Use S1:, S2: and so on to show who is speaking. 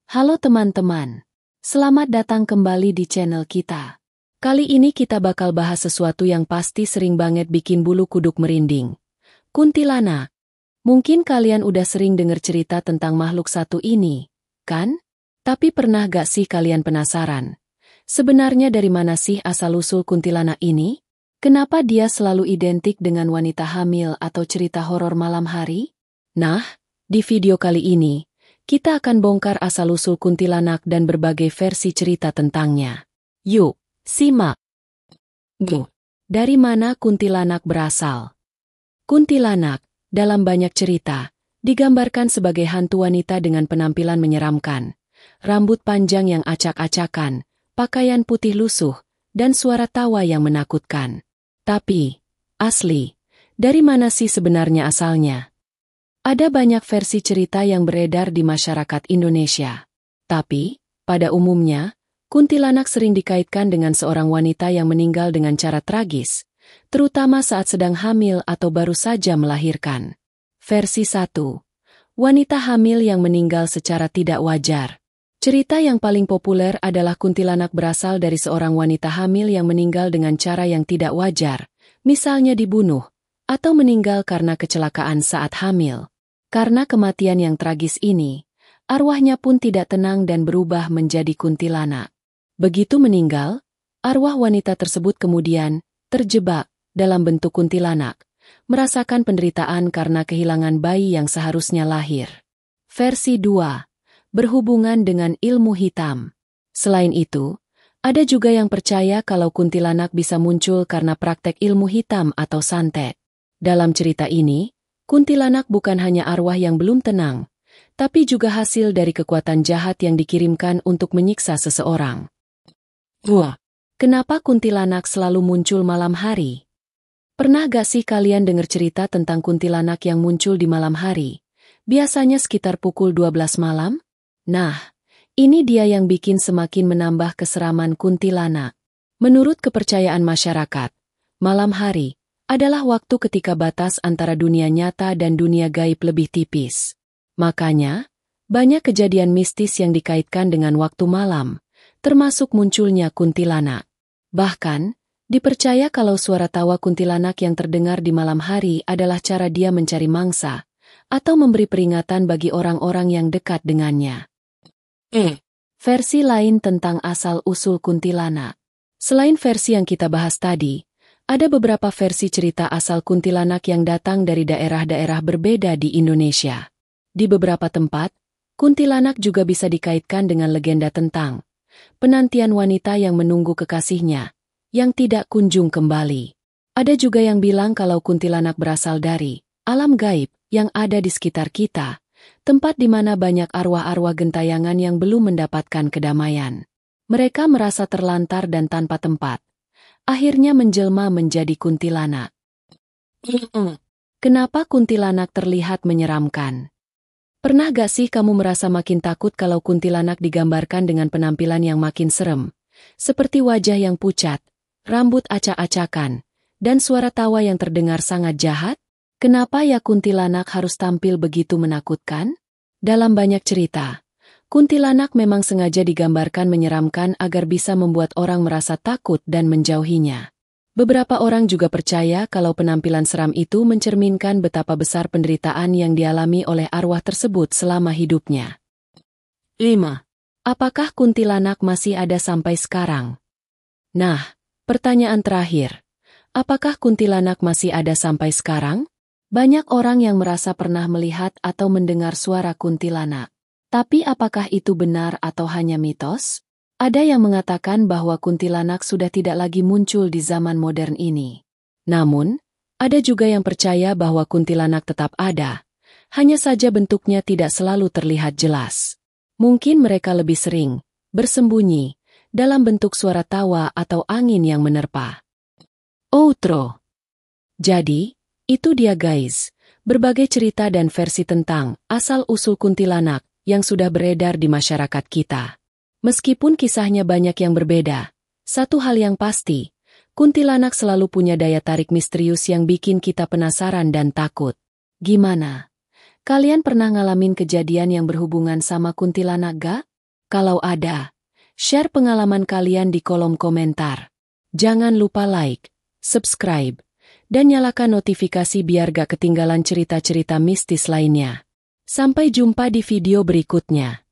S1: Halo teman-teman, selamat datang kembali di channel kita. Kali ini kita bakal bahas sesuatu yang pasti sering banget bikin bulu kuduk merinding. Kuntilanak. Mungkin kalian udah sering denger cerita tentang makhluk satu ini, kan? Tapi pernah gak sih kalian penasaran? Sebenarnya dari mana sih asal-usul kuntilanak ini? Kenapa dia selalu identik dengan wanita hamil atau cerita horor malam hari? Nah, di video kali ini, kita akan bongkar asal-usul kuntilanak dan berbagai versi cerita tentangnya. Yuk, simak! Dari mana kuntilanak berasal? Kuntilanak, dalam banyak cerita, digambarkan sebagai hantu wanita dengan penampilan menyeramkan. Rambut panjang yang acak-acakan, pakaian putih lusuh, dan suara tawa yang menakutkan. Tapi, asli, dari mana sih sebenarnya asalnya? Ada banyak versi cerita yang beredar di masyarakat Indonesia. Tapi, pada umumnya, kuntilanak sering dikaitkan dengan seorang wanita yang meninggal dengan cara tragis, terutama saat sedang hamil atau baru saja melahirkan. Versi 1. Wanita hamil yang meninggal secara tidak wajar. Cerita yang paling populer adalah kuntilanak berasal dari seorang wanita hamil yang meninggal dengan cara yang tidak wajar, misalnya dibunuh, atau meninggal karena kecelakaan saat hamil. Karena kematian yang tragis ini, arwahnya pun tidak tenang dan berubah menjadi kuntilanak. Begitu meninggal, arwah wanita tersebut kemudian terjebak dalam bentuk kuntilanak, merasakan penderitaan karena kehilangan bayi yang seharusnya lahir. Versi 2. Berhubungan dengan ilmu hitam. Selain itu, ada juga yang percaya kalau kuntilanak bisa muncul karena praktek ilmu hitam atau santet. Dalam cerita ini, kuntilanak bukan hanya arwah yang belum tenang, tapi juga hasil dari kekuatan jahat yang dikirimkan untuk menyiksa seseorang. Kenapa kuntilanak selalu muncul malam hari? Pernah gak sih kalian dengar cerita tentang kuntilanak yang muncul di malam hari? Biasanya sekitar pukul 12 malam? Nah, ini dia yang bikin semakin menambah keseraman kuntilanak. Menurut kepercayaan masyarakat, malam hari adalah waktu ketika batas antara dunia nyata dan dunia gaib lebih tipis. Makanya, banyak kejadian mistis yang dikaitkan dengan waktu malam, termasuk munculnya kuntilanak. Bahkan, dipercaya kalau suara tawa kuntilanak yang terdengar di malam hari adalah cara dia mencari mangsa, atau memberi peringatan bagi orang-orang yang dekat dengannya. Versi lain tentang asal-usul kuntilanak. Selain versi yang kita bahas tadi, ada beberapa versi cerita asal kuntilanak yang datang dari daerah-daerah berbeda di Indonesia. Di beberapa tempat, kuntilanak juga bisa dikaitkan dengan legenda tentang penantian wanita yang menunggu kekasihnya, yang tidak kunjung kembali. Ada juga yang bilang kalau kuntilanak berasal dari alam gaib yang ada di sekitar kita, tempat di mana banyak arwah-arwah gentayangan yang belum mendapatkan kedamaian. Mereka merasa terlantar dan tanpa tempat. Akhirnya menjelma menjadi kuntilanak. Kenapa kuntilanak terlihat menyeramkan? Pernah gak sih kamu merasa makin takut kalau kuntilanak digambarkan dengan penampilan yang makin serem, seperti wajah yang pucat, rambut acak-acakan, dan suara tawa yang terdengar sangat jahat? Kenapa ya kuntilanak harus tampil begitu menakutkan? Dalam banyak cerita, kuntilanak memang sengaja digambarkan menyeramkan agar bisa membuat orang merasa takut dan menjauhinya. Beberapa orang juga percaya kalau penampilan seram itu mencerminkan betapa besar penderitaan yang dialami oleh arwah tersebut selama hidupnya. 5. Apakah kuntilanak masih ada sampai sekarang? Nah, pertanyaan terakhir. Apakah kuntilanak masih ada sampai sekarang? Banyak orang yang merasa pernah melihat atau mendengar suara kuntilanak. Tapi apakah itu benar atau hanya mitos? Ada yang mengatakan bahwa kuntilanak sudah tidak lagi muncul di zaman modern ini. Namun, ada juga yang percaya bahwa kuntilanak tetap ada, hanya saja bentuknya tidak selalu terlihat jelas. Mungkin mereka lebih sering bersembunyi dalam bentuk suara tawa atau angin yang menerpa. Outro. Jadi, itu dia guys, berbagai cerita dan versi tentang asal-usul kuntilanak yang sudah beredar di masyarakat kita. Meskipun kisahnya banyak yang berbeda, satu hal yang pasti, kuntilanak selalu punya daya tarik misterius yang bikin kita penasaran dan takut. Gimana? Kalian pernah ngalamin kejadian yang berhubungan sama kuntilanak gak? Kalau ada, share pengalaman kalian di kolom komentar. Jangan lupa like, subscribe, dan nyalakan notifikasi biar gak ketinggalan cerita-cerita mistis lainnya. Sampai jumpa di video berikutnya.